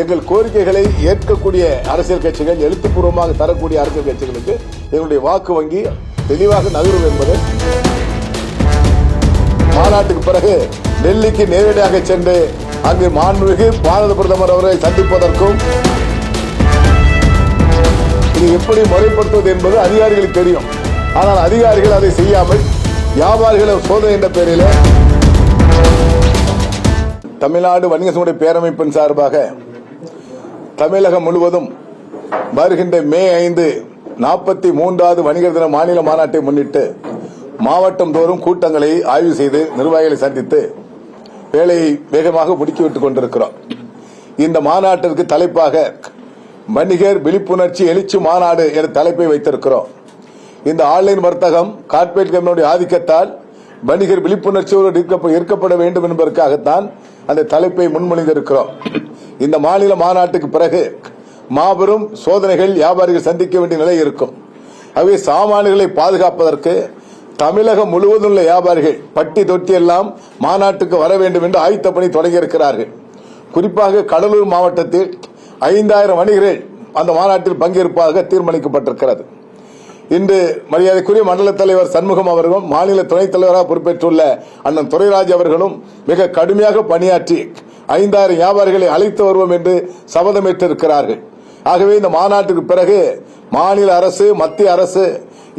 எங்கள் கோரிக்கைகளை ஏற்கக்கூடிய அரசியல் கட்சிகள், எழுத்துப்பூர்வமாக தரக்கூடிய அரசியல் கட்சிகளுக்கு எங்களுடைய வாக்கு வங்கி தெளிவாக நகரும் என்பது. மாநாட்டுக்கு பிறகு டெல்லிக்கு நேரடியாக சென்று அங்கு மாண்புமிகு பாரத பிரதமர் அவர்களை சந்திப்பதற்கும் இது எப்படி முறைப்படுத்துவது என்பது அதிகாரிகளுக்கு தெரியும். ஆனால் அதிகாரிகள் அதை செய்யாமல் வியாபாரிகள் சோதனை என்ற பெயரில் தமிழ்நாடு வணிக சங்கங்களுடைய பேரமைப்பின் சார்பாக தமிழகம் முழுவதும் வருகின்ற மே 5 43வது வணிகர் தின மாநில மாநாட்டை முன்னிட்டு மாவட்டம் தோறும் கூட்டங்களை ஆய்வு செய்து நிர்வாகிகளை சந்தித்து வேலையை வேகமாக முடுக்கிவிட்டுக் கொண்டிருக்கிறோம். இந்த மாநாட்டிற்கு தலைப்பாக வணிகர் விழிப்புணர்ச்சி எழுச்சி மாநாடு என்ற தலைப்பை வைத்திருக்கிறோம். இந்த ஆன்லைன் வர்த்தகம் கார்ப்பரேட் கம்பெனியுடைய ஆதிக்கத்தால் வணிகர் விழிப்புணர்ச்சியோடு இருக்கப்பட வேண்டும் என்பதற்காகத்தான் அந்த தலைப்பை முன்மொழிந்திருக்கிறோம். இந்த மாநில மாநாட்டுக்கு பிறகு மாபெரும் சோதனைகள் வியாபாரிகள் சந்திக்க வேண்டிய நிலை இருக்கும். ஆகவே சாமானியர்களை பாதுகாப்பதற்கு தமிழகம் முழுவதும் உள்ள வியாபாரிகள் பட்டி தொட்டி எல்லாம் மாநாட்டுக்கு வர வேண்டும் என்று ஆயத்த பணி தொடங்கியிருக்கிறார்கள். குறிப்பாக கடலூர் மாவட்டத்தில் 5000 வணிகர்கள் அந்த மாநாட்டில் பங்கேற்பாக தீர்மானிக்கப்பட்டிருக்கிறது. இன்று மரியாதைக்குரிய மண்டல தலைவர் சண்முகம் அவர்களும் மாநில துணைத் தலைவராக பொறுப்பேற்றுள்ள அண்ணன் துரைராஜ் அவர்களும் மிக கடுமையாக பணியாற்றி 5000 வியாபாரிகளை அழைத்து வருவோம் என்று சபதமேற்றிருக்கிறார்கள். ஆகவே இந்த மாநாட்டுக்கு பிறகு மாநில அரசு மத்திய அரசு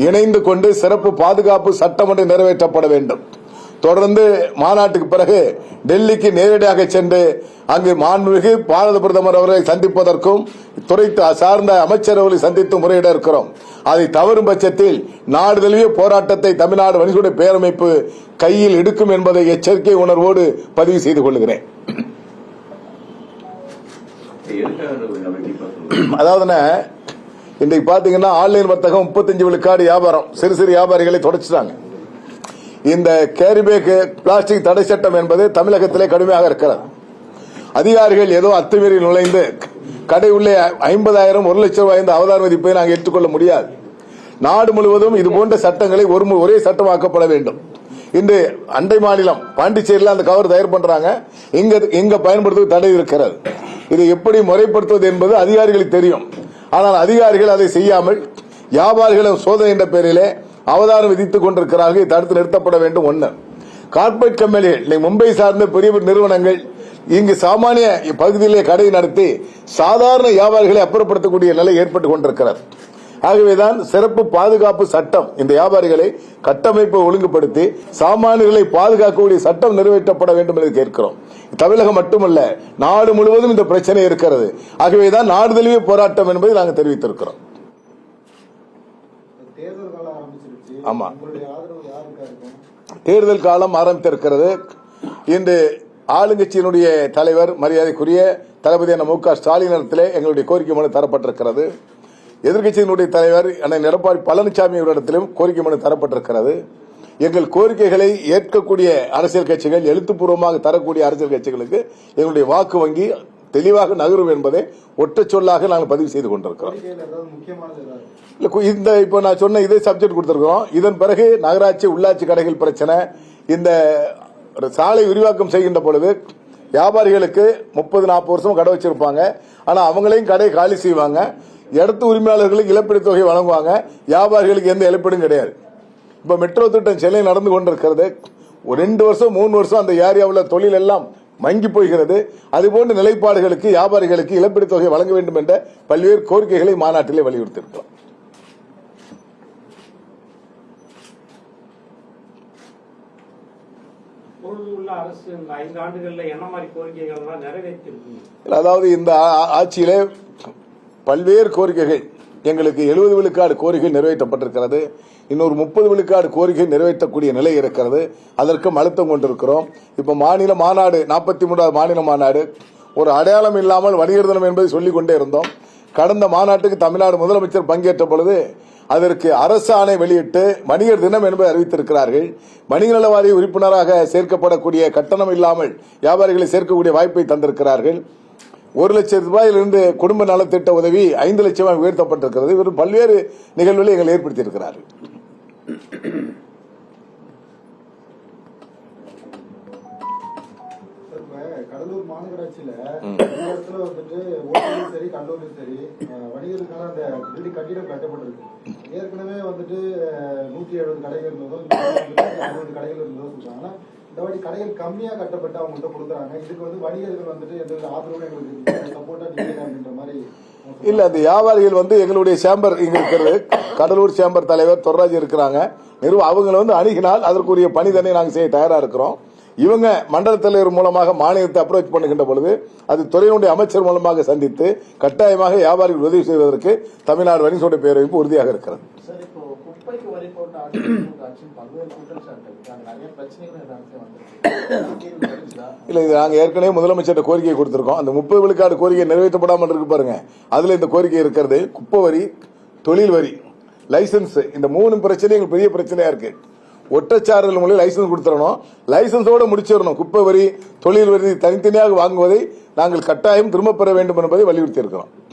இணைந்து கொண்டு சிறப்பு பாதுகாப்பு சட்டம் ஒன்று நிறைவேற்றப்பட வேண்டும். தொடர்ந்து மாநாட்டுக்கு பிறகு டெல்லிக்கு நேரடியாக சென்று அங்கு மாண்புமிகு பாரத பிரதமர் அவர்களை சந்திப்பதற்கும் துறை சார்ந்த அமைச்சரவர்களை சந்தித்து முறையிட இருக்கிறோம். அதை தவறும் பட்சத்தில் நாடு தழுவிய போராட்டத்தை தமிழ்நாடு வணிக பேரமைப்பு கையில் எடுக்கும் என்பதை எச்சரிக்கை உணர்வோடு பதிவு செய்து கொள்கிறேன். அதாவது இன்றைக்கு பாத்தீங்கன்னா ஆன்லைன் வர்த்தகம் 35 விழுக்காடு வியாபாரம் சிறு சிறு வியாபாரிகளை தொடச்சிட்டாங்க. இந்த கேரிபேக் பிளாஸ்டிக் தடை சட்டம் என்பது தமிழகத்திலே கடுமையாக இருக்கிறது. அதிகாரிகள் ஏதோ அத்துமீறி நுழைந்து கடை உள்ளே 50,000 1 லட்சம் ரூபாய் அவதார மதிப்பை நாங்கள் ஏற்றுக்கொள்ள முடியாது. நாடு முழுவதும் இதுபோன்ற சட்டங்களை ஒரே சட்டமாக்கப்பட வேண்டும். இன்று அண்டை மாநிலம் பாண்டிச்சேரியில் அந்த கவர் தயார் பண்றாங்க, இங்க பயன்படுத்துவது தடை இருக்கிறது. இதை எப்படி முறைப்படுத்துவது என்பது அதிகாரிகளுக்கு தெரியும். ஆனால் அதிகாரிகள் அதை செய்யாமல் வியாபாரிகள் சோதனை என்ற பெயரிலே அவதாரம் விதித்துக் கொண்டிருக்கிறார்கள். தடுத்து நிறுத்தப்பட வேண்டும். ஒன்று, கார்ப்பரேட் கம்பெனிகள் மும்பை சார்ந்த பெரிய நிறுவனங்கள் இங்கு சாமானிய பகுதியிலே கடை நடத்தி சாதாரண வியாபாரிகளை அப்புறப்படுத்தக்கூடிய நிலை ஏற்பட்டுக் கொண்டிருக்கிறது. ஆகவேதான் சிறப்பு பாதுகாப்பு சட்டம் இந்த வியாபாரிகளை கட்டமைப்பை ஒழுங்குபடுத்தி சாமானியர்களை பாதுகாக்கக்கூடிய சட்டம் நிறைவேற்றப்பட வேண்டும் என்று கேட்கிறோம். தமிழகம் மட்டுமல்ல, நாடு முழுவதும் இந்த பிரச்சனை இருக்கிறது. ஆகவேதான் நாடு தழுவிய போராட்டம் என்பதை நாங்கள் தெரிவித்திருக்கிறோம். ஆமா, தேர்தல் காலம் ஆரம்பித்திருக்கிறது. இன்று ஆளுங்கட்சியினுடைய தலைவர் மரியாதைக்குரிய தளபதி மு.க. ஸ்டாலின் இடத்திலே எங்களுடைய கோரிக்கை மனு தரப்பட்டிருக்கிறது. எதிர்க்கட்சியினுடைய தலைவர் அண்ணன் எடப்பாடி பழனிசாமி அவரிடத்திலும் கோரிக்கை மனு தரப்பட்டிருக்கிறது. எங்கள் கோரிக்கைகளை ஏற்கக்கூடிய அரசியல் கட்சிகள், எழுத்துப்பூர்வமாக தரக்கூடிய அரசியல் கட்சிகளுக்கு எங்களுடைய வாக்கு வங்கி தெளிவாக நகரும் என்பதை ஒற்றை சொல்லாக நாங்கள் பதிவு செய்து கொண்டிருக்கிறோம். இப்ப நான் சொன்ன இதே சப்ஜெக்ட் கொடுத்திருக்கிறோம். இதன் பிறகு நகராட்சி உள்ளாட்சி கடைகள் பிரச்சனை, இந்த சாலை விரிவாக்கம் செய்கின்ற பொழுது வியாபாரிகளுக்கு 30-40 வருஷம் கடை வச்சிருப்பாங்க. ஆனா அவங்களையும் கடை காலி செய்வாங்க. இடத்து உரிமையாளர்களுக்கு இழப்பீடு தொகை வழங்குவாங்க. வியாபாரிகளுக்கு எந்த இழப்பீடும் கிடையாது. இப்ப மெட்ரோ திட்டம் சென்னை நடந்து கொண்டிருக்கிறது. 2 வருஷம் 3 வருஷம் அந்த ஏரியாவில் தொழில் எல்லாம் மங்கி போகிறது. அதுபோன்ற நிலைப்பாடுகளுக்கு வியாபாரிகளுக்கு இழப்பீடு தொகை வழங்க வேண்டும் என்ற பல்வேறு கோரிக்கைகளை மாநாட்டிலே வலியுறுத்தியிருக்கிறோம். அதாவது இந்த ஆட்சியிலே பல்வேறு கோரிக்கைகள், எங்களுக்கு 70 விழுக்காடு கோரிக்கை நிறைவேற்றப்பட்டிருக்கிறது. இன்னொரு 30 விழுக்காடு கோரிக்கை நிறைவேற்றக்கூடிய நிலை இருக்கிறது. அதற்கும் அழுத்தம் கொண்டிருக்கிறோம். இப்ப மாநில மாநாடு 43வது மாநில மாநாடு ஒரு அடையாளம் இல்லாமல் வணிகர் தினம் என்பதை சொல்லிக் கொண்டே இருந்தோம். கடந்த மாநாட்டுக்கு தமிழ்நாடு முதலமைச்சர் பங்கேற்ற பொழுது அதற்கு அரசு ஆணை வெளியிட்டு வணிகர் தினம் என்பதை அறிவித்திருக்கிறார்கள். வணிக நல வாரிய உறுப்பினராக சேர்க்கப்படக்கூடிய கட்டணம் இல்லாமல் வியாபாரிகளை சேர்க்கக்கூடிய வாய்ப்பை தந்திருக்கிறார்கள். 1 லட்சம் ரூபாயிலிருந்து குடும்ப நலத்திட்ட உதவி 5 லட்சம் உயர்த்தப்பட்டிருக்கிறது. இவரும் பல்வேறு நிகழ்வுகளை எங்களை ஏற்படுத்தியிருக்கிறார்கள். கடலூர் மாநகராட்சியில இந்த இடத்துல வந்துட்டு ஓட்டலும் சரி கல்லூரியும் சரி வணிகருக்கான அந்த பில்டிங் கட்டிடம் கட்டப்பட்டிருக்கு. ஏற்கனவே வந்துட்டு 170 கடைகள் இருந்ததோ 60 கடைகள் இருந்ததோ சொல்றாங்க. இந்த வாட்டி கடைகள் கம்மியா கட்டப்பட்டு அவங்கள்ட்ட கொடுக்குறாங்க. இதுக்கு வந்து வணிகர்கள் வந்துட்டு எந்த ஆதரவும் எங்களுக்கு சப்போர்ட்டா நிற்கல அப்படின்ற மாதிரி இல்ல. அந்த வியாபாரிகள் வந்து எங்களுடைய சேம்பர் இங்க இருக்கிறது, கடலூர் சேம்பர் தலைவர் தொர்ராஜ் இருக்கிறாங்க. அவங்களை வந்து அணுகினால் அதற்குரிய பணிதனை நாங்கள் செய்ய தயாரா இருக்கிறோம். இவங்க மண்டல தலைவர் மூலமாக மாநிலத்தை அப்ரோச் பண்ணுகின்ற பொழுது அது துறையினுடைய அமைச்சர் மூலமாக சந்தித்து கட்டாயமாக வியாபாரிகள் உதவி செய்வதற்கு தமிழ்நாடு வணிக சந்தை பேரமைப்பு உறுதியாக இருக்கிறது. இல்ல, இது நாங்க ஏற்கனவே முதலமைச்சர் கோரிக்கை கொடுத்திருக்கோம். அந்த 30 விழுக்காடு கோரிக்கை நிறைவேற்றப்படாமல் இருக்கு பாருங்க, அதுல இந்த கோரிக்கை இருக்கிறது. குப்பை வரி, தொழில் வரி, லைசன்ஸ், இந்த 3 பிரச்சனை எங்களுக்கு பெரிய பிரச்சனையா இருக்கு. ஒற்றச்சாரல் மூலம் லைசன்ஸ் கொடுத்துடணும், லைசன்ஸோட முடிச்சிடணும். குப்பை வரி, தொழில் வரி தனித்தனியாக வாங்குவதை நாங்கள் கட்டாயம் திரும்ப பெற வேண்டும் என்பதை வலியுறுத்தி இருக்கிறோம்.